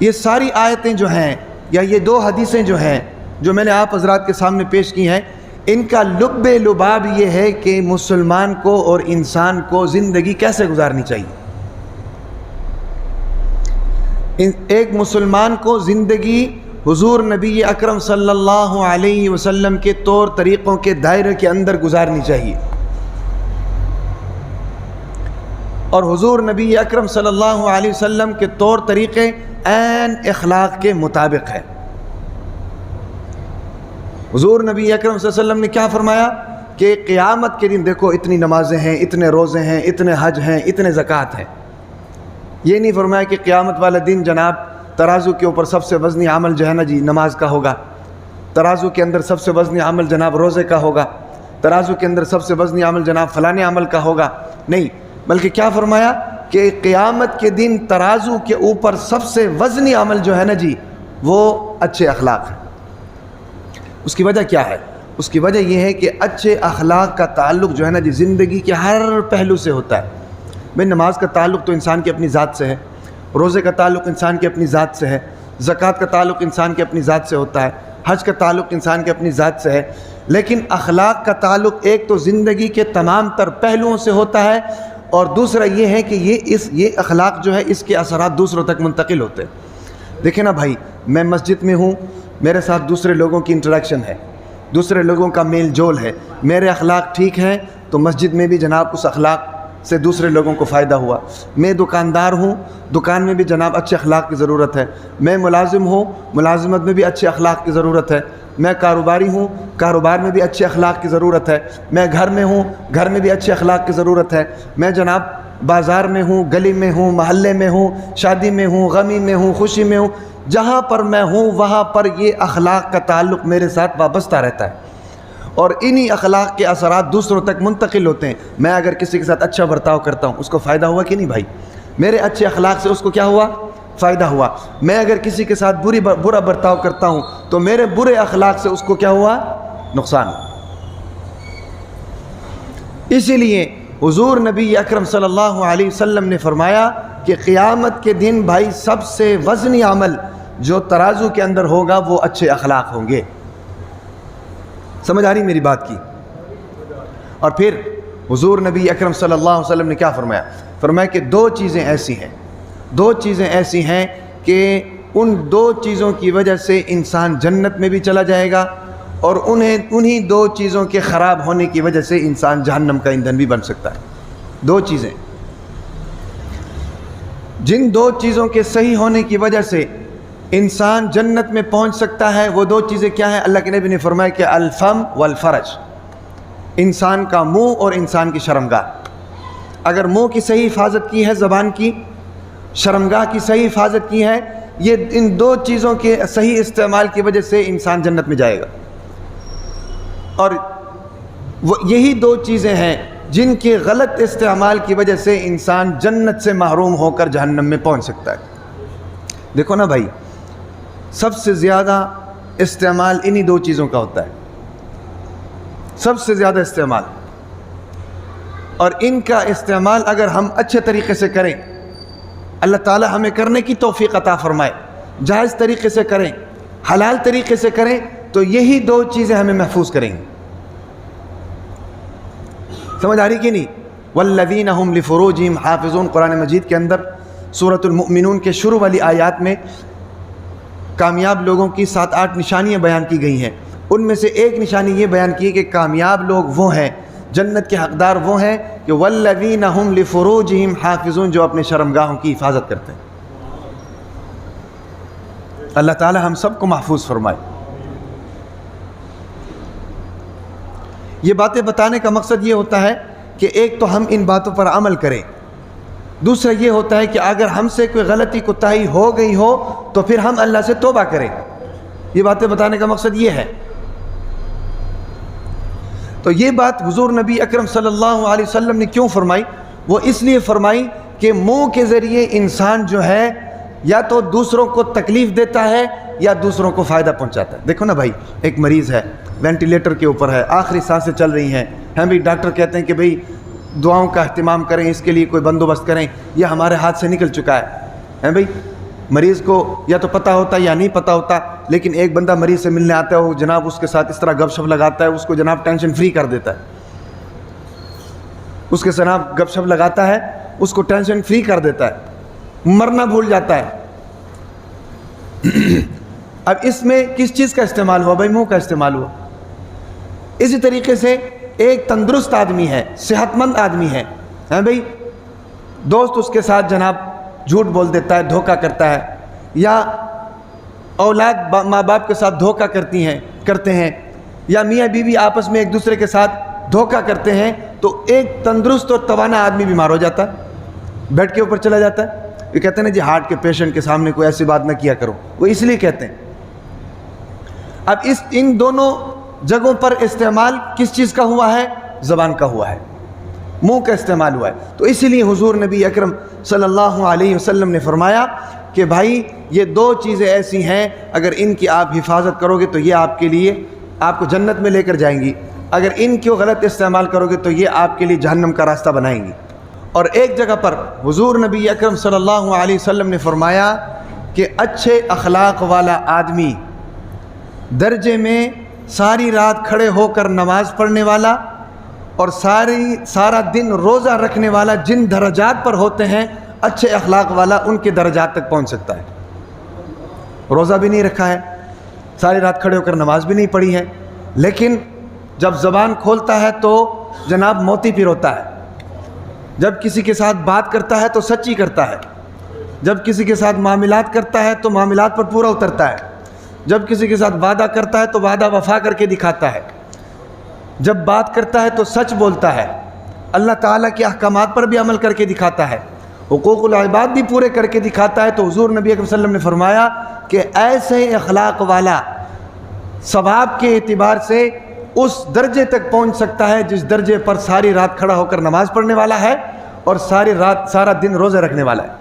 یہ ساری آیتیں جو ہیں یا یہ 2 حدیثیں جو ہیں جو میں نے آپ حضرات کے سامنے پیش کی ہیں، ان کا لب لباب یہ ہے کہ مسلمان کو اور انسان کو زندگی کیسے گزارنی چاہیے۔ ایک مسلمان کو زندگی حضور نبی اکرم صلی اللہ علیہ وسلم کے طور طریقوں کے دائرے کے اندر گزارنی چاہیے، اور حضور نبی اکرم صلی اللہ علیہ وسلم کے طور طریقے عین اخلاق کے مطابق ہے۔ حضور نبی اکرم صلی اللہ علیہ وسلم نے کیا فرمایا کہ قیامت کے دن دیکھو اتنی نمازیں ہیں، اتنے روزے ہیں، اتنے حج ہیں، اتنے زکوٰۃ ہیں۔ یہ نہیں فرمایا کہ قیامت والا دن جناب ترازو کے اوپر سب سے وزنی عمل جو ہے نا جی نماز کا ہوگا، ترازو کے اندر سب سے وزنی عمل جناب روزے کا ہوگا، ترازو کے اندر سب سے وزنی عمل جناب فلانے عمل کا ہوگا۔ نہیں، بلکہ کیا فرمایا کہ قیامت کے دن ترازو کے اوپر سب سے وزنی عمل جو ہے نا جی وہ اچھے اخلاق ہے۔ اس کی وجہ کیا ہے؟ اس کی وجہ یہ ہے کہ اچھے اخلاق کا تعلق جو ہے نا جی زندگی کے ہر پہلو سے ہوتا ہے۔ بھئی نماز کا تعلق تو انسان کی اپنی ذات سے ہے، روزے کا تعلق انسان کی اپنی ذات سے ہے، زکوٰۃ کا تعلق انسان کی اپنی ذات سے ہوتا ہے، حج کا تعلق انسان کی اپنی ذات سے ہے، لیکن اخلاق کا تعلق ایک تو زندگی کے تمام تر پہلوؤں سے ہوتا ہے، اور دوسرا یہ ہے کہ یہ اخلاق جو ہے اس کے اثرات دوسروں تک منتقل ہوتے ہیں۔ دیکھیں نا بھائی، میں مسجد میں ہوں، میرے ساتھ دوسرے لوگوں کی انٹریکشن ہے، دوسرے لوگوں کا میل جول ہے، میرے اخلاق ٹھیک ہیں تو مسجد میں بھی جناب اس اخلاق سے دوسرے لوگوں کو فائدہ ہوا۔ میں دکاندار ہوں، دکان میں بھی جناب اچھے اخلاق کی ضرورت ہے۔ میں ملازم ہوں، ملازمت میں بھی اچھے اخلاق کی ضرورت ہے۔ میں کاروباری ہوں، کاروبار میں بھی اچھے اخلاق کی ضرورت ہے۔ میں گھر میں ہوں، گھر میں بھی اچھے اخلاق کی ضرورت ہے۔ میں جناب بازار میں ہوں، گلی میں ہوں، محلے میں ہوں، شادی میں ہوں، غمی میں ہوں، خوشی میں ہوں، جہاں پر میں ہوں وہاں پر یہ اخلاق کا تعلق میرے ساتھ وابستہ رہتا ہے، اور انہی اخلاق کے اثرات دوسروں تک منتقل ہوتے ہیں۔ میں اگر کسی کے ساتھ اچھا برتاؤ کرتا ہوں اس کو فائدہ ہوا کہ نہیں بھائی؟ میرے اچھے اخلاق سے اس کو کیا ہوا؟ فائدہ ہوا۔ میں اگر کسی کے ساتھ برا برتاؤ کرتا ہوں تو میرے برے اخلاق سے اس کو کیا ہوا؟ نقصان۔ اسی لیے حضور نبی اکرم صلی اللہ علیہ وسلم نے فرمایا کہ قیامت کے دن بھائی سب سے وزنی عمل جو ترازو کے اندر ہوگا وہ اچھے اخلاق ہوں گے۔ سمجھ آ رہی میری بات کی؟ اور پھر حضور نبی اکرم صلی اللہ علیہ وسلم نے کیا فرمایا؟ فرمایا کہ 2 چیزیں ایسی ہیں کہ ان 2 چیزوں کی وجہ سے انسان جنت میں بھی چلا جائے گا، اور انہی 2 چیزوں کے خراب ہونے کی وجہ سے انسان جہنم کا ایندھن بھی بن سکتا ہے۔ 2 چیزیں، جن 2 چیزوں کے صحیح ہونے کی وجہ سے انسان جنت میں پہنچ سکتا ہے، وہ 2 چیزیں کیا ہیں؟ اللہ کے نبی نے فرمایا کہ الفم والفرج، انسان کا منہ اور انسان کی شرمگاہ۔ اگر منہ کی صحیح حفاظت کی ہے، زبان کی، شرمگاہ کی صحیح حفاظت کی ہے، یہ ان 2 چیزوں کے صحیح استعمال کی وجہ سے انسان جنت میں جائے گا، اور یہی 2 چیزیں ہیں جن کے غلط استعمال کی وجہ سے انسان جنت سے محروم ہو کر جہنم میں پہنچ سکتا ہے۔ دیکھو نا بھائی، سب سے زیادہ استعمال انہی 2 چیزوں کا ہوتا ہے، سب سے زیادہ استعمال، اور ان کا استعمال اگر ہم اچھے طریقے سے کریں، اللہ تعالی ہمیں کرنے کی توفیق عطا فرمائے، جائز طریقے سے کریں، حلال طریقے سے کریں، تو یہی 2 چیزیں ہمیں محفوظ کریں گی۔ سمجھ آ رہی کہ نہیں؟ والذین هم لفروجہم حافظون، قرآن مجید کے اندر سورۃ المؤمنون کے شروع والی آیات میں کامیاب لوگوں کی 7-8 نشانیاں بیان کی گئی ہیں۔ ان میں سے ایک نشانی یہ بیان کی کہ کامیاب لوگ وہ ہیں، جنت کے حقدار وہ ہیں کہ والذین هم لفروجہم حافظون، جو اپنے شرمگاہوں کی حفاظت کرتے ہیں۔ اللہ تعالی ہم سب کو محفوظ فرمائے۔ یہ باتیں بتانے کا مقصد یہ ہوتا ہے کہ ایک تو ہم ان باتوں پر عمل کریں، دوسرا یہ ہوتا ہے کہ اگر ہم سے کوئی غلطی کوتاہی ہو گئی ہو تو پھر ہم اللہ سے توبہ کریں۔ یہ باتیں بتانے کا مقصد یہ ہے۔ تو یہ بات حضور نبی اکرم صلی اللہ علیہ وسلم نے کیوں فرمائی؟ وہ اس لیے فرمائی کہ منہ کے ذریعے انسان جو ہے یا تو دوسروں کو تکلیف دیتا ہے یا دوسروں کو فائدہ پہنچاتا ہے۔ دیکھو نا بھائی، ایک مریض ہے، وینٹیلیٹر کے اوپر ہے، آخری سانسیں چل رہی ہیں، بھی ڈاکٹر کہتے ہیں کہ بھئی دعاؤں کا اہتمام کریں، اس کے لیے کوئی بندوبست کریں، یہ ہمارے ہاتھ سے نکل چکا ہے بھئی، مریض کو یا تو پتہ ہوتا یا نہیں پتہ ہوتا، لیکن ایک بندہ مریض سے ملنے آتا ہے، وہ جناب اس کے ساتھ اس طرح گپ شپ لگاتا ہے، اس کو جناب ٹینشن فری کر دیتا ہے، اس کے جناب گپ شپ لگاتا ہے، اس کو ٹینشن فری کر دیتا ہے، مرنا بھول جاتا ہے۔ اب اس میں کس چیز کا استعمال ہوا؟ بھائی منہ کا استعمال ہوا۔ اسی طریقے سے ایک تندرست آدمی ہے، صحت مند آدمی ہے، بھائی دوست اس کے ساتھ جناب جھوٹ بول دیتا ہے، دھوکہ کرتا ہے، یا اولاد ماں باپ کے ساتھ دھوکہ کرتے ہیں، یا میاں بیوی آپس میں ایک دوسرے کے ساتھ دھوکہ کرتے ہیں، تو ایک تندرست اور توانا آدمی بیمار ہو جاتا ہے، بیڈ کے اوپر چلا جاتا ہے۔ یہ کہتے ہیں نا جی ہارٹ کے پیشنٹ کے سامنے کوئی ایسی بات نہ کیا کرو، وہ اس لیے کہتے ہیں۔ اب ان دونوں جگہوں پر استعمال کس چیز کا ہوا ہے؟ زبان کا ہوا ہے، منہ کا استعمال ہوا ہے۔ تو اسی لیے حضور نبی اکرم صلی اللہ علیہ وسلم نے فرمایا کہ بھائی یہ دو چیزیں ایسی ہیں، اگر ان کی آپ حفاظت کرو گے تو یہ آپ کے لیے آپ کو جنت میں لے کر جائیں گی، اگر ان کو غلط استعمال کرو گے تو یہ آپ کے لیے جہنم کا راستہ بنائیں گی۔ اور ایک جگہ پر حضور نبی اکرم صلی اللہ علیہ وسلم نے فرمایا کہ اچھے اخلاق والا آدمی درجے میں ساری رات کھڑے ہو کر نماز پڑھنے والا اور سارا دن روزہ رکھنے والا جن درجات پر ہوتے ہیں، اچھے اخلاق والا ان کے درجات تک پہنچ سکتا ہے۔ روزہ بھی نہیں رکھا ہے، ساری رات کھڑے ہو کر نماز بھی نہیں پڑھی ہے، لیکن جب زبان کھولتا ہے تو جناب موتی پیر ہوتا ہے، جب کسی کے ساتھ بات کرتا ہے تو سچی کرتا ہے، جب کسی کے ساتھ معاملات کرتا ہے تو معاملات پر پورا اترتا ہے، جب کسی کے ساتھ وعدہ کرتا ہے تو وعدہ وفا کر کے دکھاتا ہے، جب بات کرتا ہے تو سچ بولتا ہے، اللہ تعالیٰ کے احکامات پر بھی عمل کر کے دکھاتا ہے، حقوق العباد بھی پورے کر کے دکھاتا ہے۔ تو حضور نبی اکرم صلی اللہ علیہ وسلم نے فرمایا کہ ایسے اخلاق والا ثواب کے اعتبار سے اس درجے تک پہنچ سکتا ہے جس درجے پر ساری رات کھڑا ہو کر نماز پڑھنے والا ہے اور ساری رات سارا دن روزے رکھنے والا ہے۔